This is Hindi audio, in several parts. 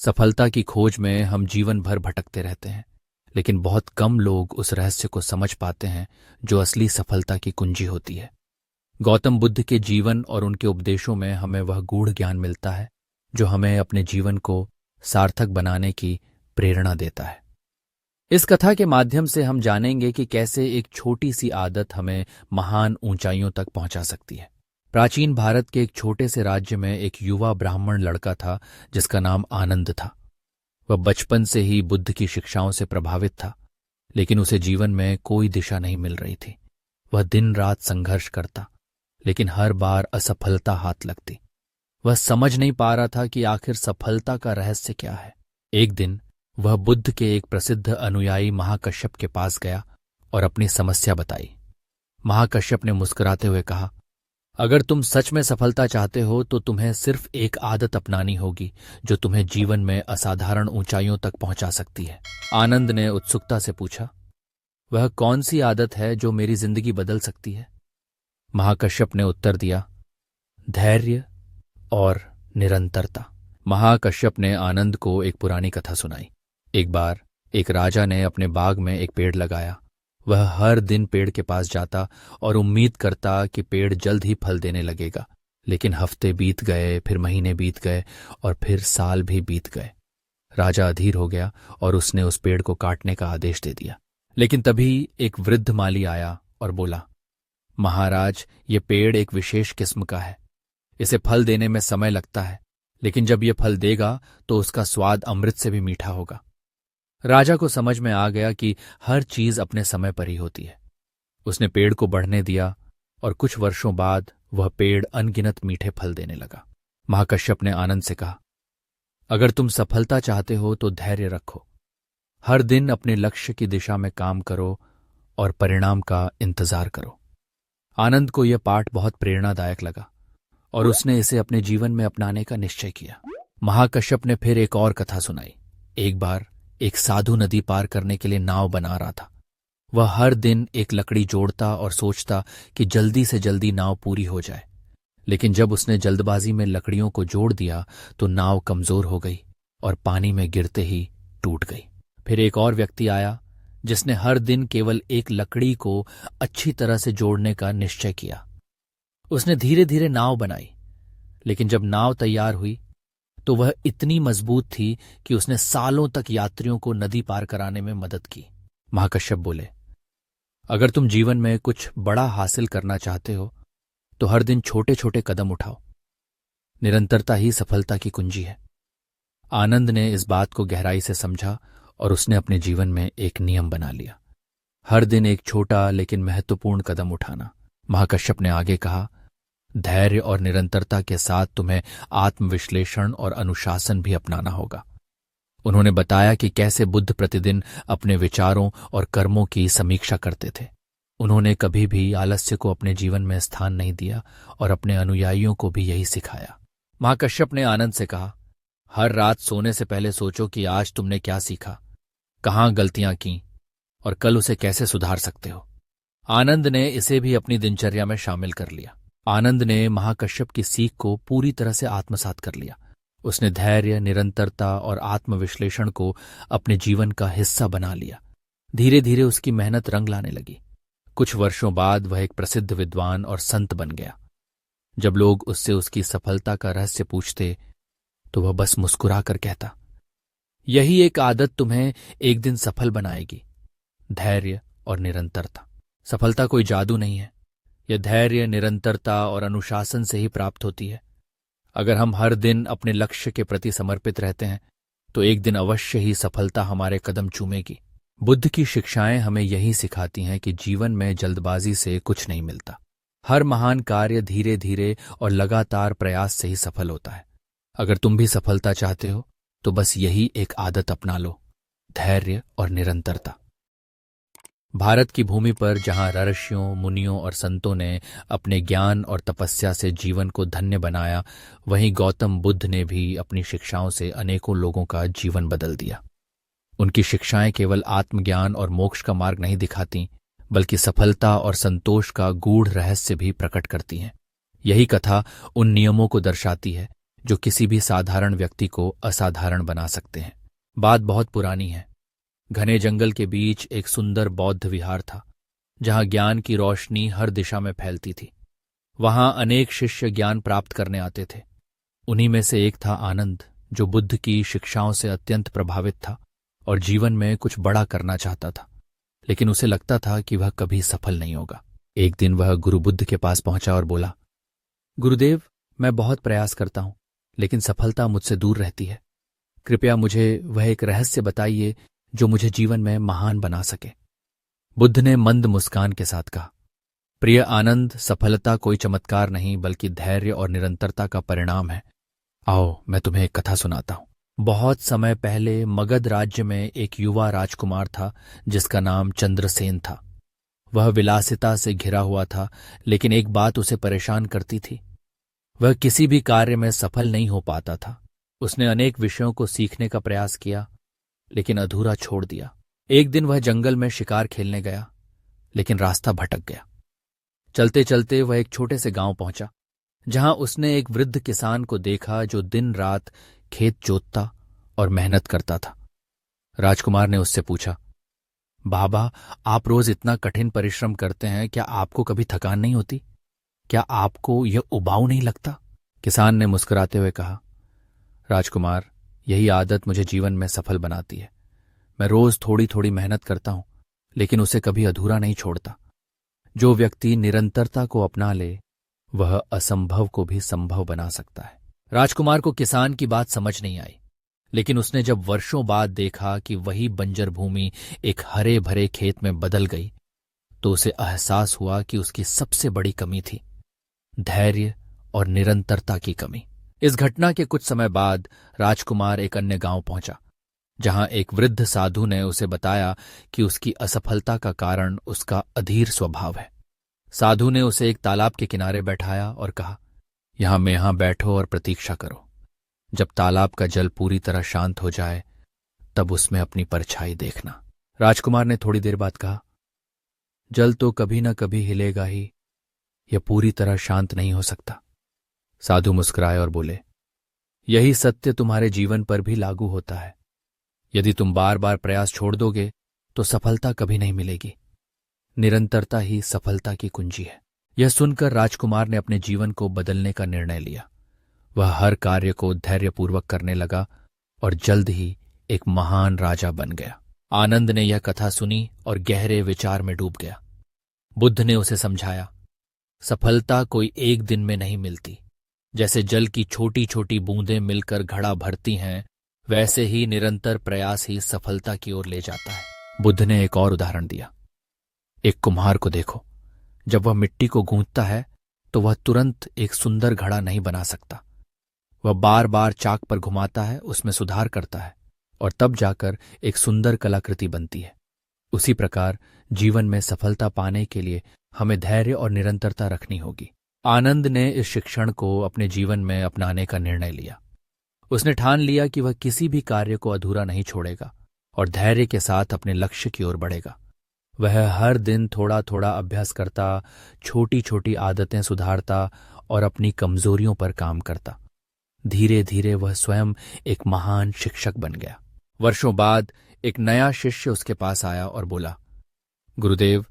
सफलता की खोज में हम जीवन भर भटकते रहते हैं, लेकिन बहुत कम लोग उस रहस्य को समझ पाते हैं जो असली सफलता की कुंजी होती है। गौतम बुद्ध के जीवन और उनके उपदेशों में हमें वह गूढ़ ज्ञान मिलता है जो हमें अपने जीवन को सार्थक बनाने की प्रेरणा देता है। इस कथा के माध्यम से हम जानेंगे कि कैसे एक छोटी सी आदत हमें महान ऊंचाइयों तक पहुंचा सकती है। प्राचीन भारत के एक छोटे से राज्य में एक युवा ब्राह्मण लड़का था जिसका नाम आनंद था। वह बचपन से ही बुद्ध की शिक्षाओं से प्रभावित था, लेकिन उसे जीवन में कोई दिशा नहीं मिल रही थी। वह दिन रात संघर्ष करता, लेकिन हर बार असफलता हाथ लगती। वह समझ नहीं पा रहा था कि आखिर सफलता का रहस्य क्या है। एक दिन वह बुद्ध के एक प्रसिद्ध अनुयायी महाकश्यप के पास गया और अपनी समस्या बताई। महाकश्यप ने मुस्कुराते हुए कहा, अगर तुम सच में सफलता चाहते हो तो तुम्हें सिर्फ एक आदत अपनानी होगी जो तुम्हें जीवन में असाधारण ऊंचाइयों तक पहुंचा सकती है। आनंद ने उत्सुकता से पूछा, वह कौन सी आदत है जो मेरी जिंदगी बदल सकती है? महाकश्यप ने उत्तर दिया, धैर्य और निरंतरता। महाकश्यप ने आनंद को एक पुरानी कथा सुनाई। एक बार एक राजा ने अपने बाग में एक पेड़ लगाया। वह हर दिन पेड़ के पास जाता और उम्मीद करता कि पेड़ जल्द ही फल देने लगेगा, लेकिन हफ्ते बीत गए, फिर महीने बीत गए और फिर साल भी बीत गए। राजा अधीर हो गया और उसने उस पेड़ को काटने का आदेश दे दिया। लेकिन तभी एक वृद्ध माली आया और बोला, महाराज, ये पेड़ एक विशेष किस्म का है। इसे फल देने में समय लगता है, लेकिन जब ये फल देगा तो उसका स्वाद अमृत से भी मीठा होगा। राजा को समझ में आ गया कि हर चीज अपने समय पर ही होती है। उसने पेड़ को बढ़ने दिया और कुछ वर्षों बाद वह पेड़ अनगिनत मीठे फल देने लगा। महाकश्यप ने आनंद से कहा, अगर तुम सफलता चाहते हो तो धैर्य रखो। हर दिन अपने लक्ष्य की दिशा में काम करो और परिणाम का इंतजार करो। आनंद को यह पाठ बहुत प्रेरणादायक लगा और उसने इसे अपने जीवन में अपनाने का निश्चय किया। महाकश्यप ने फिर एक और कथा सुनाई। एक बार एक साधु नदी पार करने के लिए नाव बना रहा था। वह हर दिन एक लकड़ी जोड़ता और सोचता कि जल्दी से जल्दी नाव पूरी हो जाए, लेकिन जब उसने जल्दबाजी में लकड़ियों को जोड़ दिया तो नाव कमजोर हो गई और पानी में गिरते ही टूट गई। फिर एक और व्यक्ति आया जिसने हर दिन केवल एक लकड़ी को अच्छी तरह से जोड़ने का निश्चय किया। उसने धीरे धीरे नाव बनाई, लेकिन जब नाव तैयार हुई तो वह इतनी मजबूत थी कि उसने सालों तक यात्रियों को नदी पार कराने में मदद की। महाकश्यप बोले, अगर तुम जीवन में कुछ बड़ा हासिल करना चाहते हो तो हर दिन छोटे छोटे कदम उठाओ। निरंतरता ही सफलता की कुंजी है। आनंद ने इस बात को गहराई से समझा और उसने अपने जीवन में एक नियम बना लिया, हर दिन एक छोटा लेकिन महत्वपूर्ण कदम उठाना। महाकश्यप ने आगे कहा, धैर्य और निरंतरता के साथ तुम्हें आत्मविश्लेषण और अनुशासन भी अपनाना होगा। उन्होंने बताया कि कैसे बुद्ध प्रतिदिन अपने विचारों और कर्मों की समीक्षा करते थे। उन्होंने कभी भी आलस्य को अपने जीवन में स्थान नहीं दिया और अपने अनुयायियों को भी यही सिखाया। महाकश्यप ने आनंद से कहा, हर रात सोने से पहले सोचो कि आज तुमने क्या सीखा, कहाँ गलतियां की और कल उसे कैसे सुधार सकते हो। आनंद ने इसे भी अपनी दिनचर्या में शामिल कर लिया। आनंद ने महाकश्यप की सीख को पूरी तरह से आत्मसात कर लिया। उसने धैर्य, निरंतरता और आत्मविश्लेषण को अपने जीवन का हिस्सा बना लिया। धीरे धीरे उसकी मेहनत रंग लाने लगी। कुछ वर्षों बाद वह एक प्रसिद्ध विद्वान और संत बन गया। जब लोग उससे उसकी सफलता का रहस्य पूछते तो वह बस मुस्कुरा कर कहता, यही एक आदत तुम्हें एक दिन सफल बनाएगी, धैर्य और निरंतरता। सफलता कोई जादू नहीं है, यह धैर्य, निरंतरता और अनुशासन से ही प्राप्त होती है। अगर हम हर दिन अपने लक्ष्य के प्रति समर्पित रहते हैं तो एक दिन अवश्य ही सफलता हमारे कदम चूमेगी। बुद्ध की शिक्षाएं हमें यही सिखाती हैं कि जीवन में जल्दबाजी से कुछ नहीं मिलता। हर महान कार्य धीरे धीरे और लगातार प्रयास से ही सफल होता है। अगर तुम भी सफलता चाहते हो तो बस यही एक आदत अपना लो, धैर्य और निरंतरता। भारत की भूमि पर जहां ऋषियों, मुनियों और संतों ने अपने ज्ञान और तपस्या से जीवन को धन्य बनाया, वहीं गौतम बुद्ध ने भी अपनी शिक्षाओं से अनेकों लोगों का जीवन बदल दिया। उनकी शिक्षाएं केवल आत्मज्ञान और मोक्ष का मार्ग नहीं दिखाती, बल्कि सफलता और संतोष का गूढ़ रहस्य भी प्रकट करती हैं। यही कथा उन नियमों को दर्शाती है जो किसी भी साधारण व्यक्ति को असाधारण बना सकते हैं। बात बहुत पुरानी है। घने जंगल के बीच एक सुंदर बौद्ध विहार था, जहां ज्ञान की रोशनी हर दिशा में फैलती थी। वहां अनेक शिष्य ज्ञान प्राप्त करने आते थे। उन्हीं में से एक था आनंद, जो बुद्ध की शिक्षाओं से अत्यंत प्रभावित था और जीवन में कुछ बड़ा करना चाहता था, लेकिन उसे लगता था कि वह कभी सफल नहीं होगा। एक दिन वह गुरु बुद्ध के पास पहुंचा और बोला, गुरुदेव, मैं बहुत प्रयास करता हूं, लेकिन सफलता मुझसे दूर रहती है। कृपया मुझे वह एक रहस्य बताइए जो मुझे जीवन में महान बना सके। बुद्ध ने मंद मुस्कान के साथ कहा, प्रिय आनंद, सफलता कोई चमत्कार नहीं बल्कि धैर्य और निरंतरता का परिणाम है। आओ, मैं तुम्हें एक कथा सुनाता हूं। बहुत समय पहले मगध राज्य में एक युवा राजकुमार था जिसका नाम चंद्रसेन था। वह विलासिता से घिरा हुआ था, लेकिन एक बात उसे परेशान करती थी। वह किसी भी कार्य में सफल नहीं हो पाता था। उसने अनेक विषयों को सीखने का प्रयास किया, लेकिन अधूरा छोड़ दिया। एक दिन वह जंगल में शिकार खेलने गया, लेकिन रास्ता भटक गया। चलते चलते वह एक छोटे से गांव पहुंचा, जहां उसने एक वृद्ध किसान को देखा जो दिन रात खेत जोतता और मेहनत करता था। राजकुमार ने उससे पूछा, बाबा, आप रोज इतना कठिन परिश्रम करते हैं, क्या आपको कभी थकान नहीं होती? क्या आपको यह उबाऊ नहीं लगता? किसान ने मुस्कुराते हुए कहा, राजकुमार, यही आदत मुझे जीवन में सफल बनाती है। मैं रोज थोड़ी थोड़ी मेहनत करता हूं, लेकिन उसे कभी अधूरा नहीं छोड़ता। जो व्यक्ति निरंतरता को अपना ले, वह असंभव को भी संभव बना सकता है। राजकुमार को किसान की बात समझ नहीं आई, लेकिन उसने जब वर्षों बाद देखा कि वही बंजर भूमि एक हरे भरे खेत में बदल गई, तो उसे एहसास हुआ कि उसकी सबसे बड़ी कमी थी धैर्य और निरंतरता की कमी। इस घटना के कुछ समय बाद राजकुमार एक अन्य गांव पहुंचा, जहां एक वृद्ध साधु ने उसे बताया कि उसकी असफलता का कारण उसका अधीर स्वभाव है। साधु ने उसे एक तालाब के किनारे बैठाया और कहा, यहां बैठो और प्रतीक्षा करो। जब तालाब का जल पूरी तरह शांत हो जाए, तब उसमें अपनी परछाई देखना। राजकुमार ने थोड़ी देर बाद कहा, जल तो कभी न कभी हिलेगा ही, यह पूरी तरह शांत नहीं हो सकता। साधु मुस्कुराए और बोले, यही सत्य तुम्हारे जीवन पर भी लागू होता है। यदि तुम बार बार प्रयास छोड़ दोगे तो सफलता कभी नहीं मिलेगी। निरंतरता ही सफलता की कुंजी है। यह सुनकर राजकुमार ने अपने जीवन को बदलने का निर्णय लिया। वह हर कार्य को धैर्यपूर्वक करने लगा और जल्द ही एक महान राजा बन गया। आनंद ने यह कथा सुनी और गहरे विचार में डूब गया। बुद्ध ने उसे समझाया, सफलता कोई एक दिन में नहीं मिलती। जैसे जल की छोटी छोटी बूंदें मिलकर घड़ा भरती हैं, वैसे ही निरंतर प्रयास ही सफलता की ओर ले जाता है। बुद्ध ने एक और उदाहरण दिया। एक कुम्हार को देखो, जब वह मिट्टी को गूंथता है तो वह तुरंत एक सुंदर घड़ा नहीं बना सकता। वह बार बार चाक पर घुमाता है, उसमें सुधार करता है और तब जाकर एक सुंदर कलाकृति बनती है। उसी प्रकार जीवन में सफलता पाने के लिए हमें धैर्य और निरंतरता रखनी होगी। आनंद ने इस शिक्षण को अपने जीवन में अपनाने का निर्णय लिया। उसने ठान लिया कि वह किसी भी कार्य को अधूरा नहीं छोड़ेगा और धैर्य के साथ अपने लक्ष्य की ओर बढ़ेगा। वह हर दिन थोड़ा थोड़ा अभ्यास करता, छोटी छोटी आदतें सुधारता और अपनी कमजोरियों पर काम करता। धीरे धीरे वह स्वयं एक महान शिक्षक बन गया। वर्षों बाद एक नया शिष्य उसके पास आया और बोला, गुरुदेव,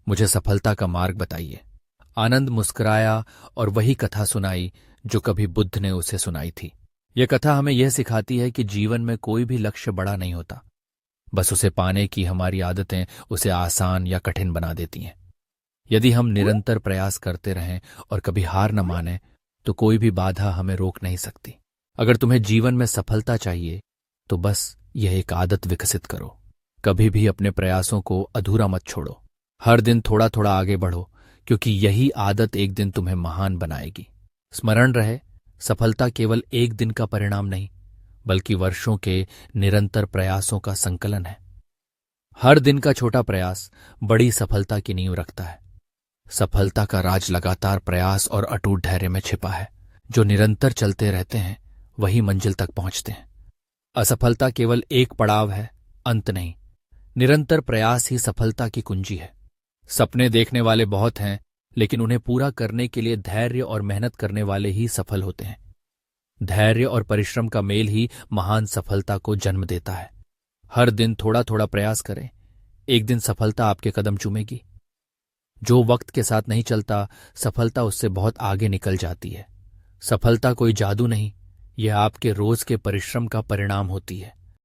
मुझे सफलता का मार्ग बताइए। आनंद मुस्कुराया और वही कथा सुनाई जो कभी बुद्ध ने उसे सुनाई थी। यह कथा हमें यह सिखाती है कि जीवन में कोई भी लक्ष्य बड़ा नहीं होता, बस उसे पाने की हमारी आदतें उसे आसान या कठिन बना देती हैं। यदि हम निरंतर प्रयास करते रहें और कभी हार न मानें, तो कोई भी बाधा हमें रोक नहीं सकती। अगर तुम्हें जीवन में सफलता चाहिए तो बस यह एक आदत विकसित करो। कभी भी अपने प्रयासों को अधूरा मत छोड़ो। हर दिन थोड़ा थोड़ा आगे बढ़ो, क्योंकि यही आदत एक दिन तुम्हें महान बनाएगी। स्मरण रहे, सफलता केवल एक दिन का परिणाम नहीं, बल्कि वर्षों के निरंतर प्रयासों का संकलन है। हर दिन का छोटा प्रयास बड़ी सफलता की नींव रखता है। सफलता का राज लगातार प्रयास और अटूट धैर्य में छिपा है। जो निरंतर चलते रहते हैं वही मंजिल तक पहुंचते हैं। असफलता केवल एक पड़ाव है, अंत नहीं। निरंतर प्रयास ही सफलता की कुंजी है। सपने देखने वाले बहुत हैं, लेकिन उन्हें पूरा करने के लिए धैर्य और मेहनत करने वाले ही सफल होते हैं। धैर्य और परिश्रम का मेल ही महान सफलता को जन्म देता है। हर दिन थोड़ा थोड़ा प्रयास करें, एक दिन सफलता आपके कदम चूमेगी। जो वक्त के साथ नहीं चलता, सफलता उससे बहुत आगे निकल जाती है। सफलता कोई जादू नहीं, यह आपके रोज के परिश्रम का परिणाम होती है।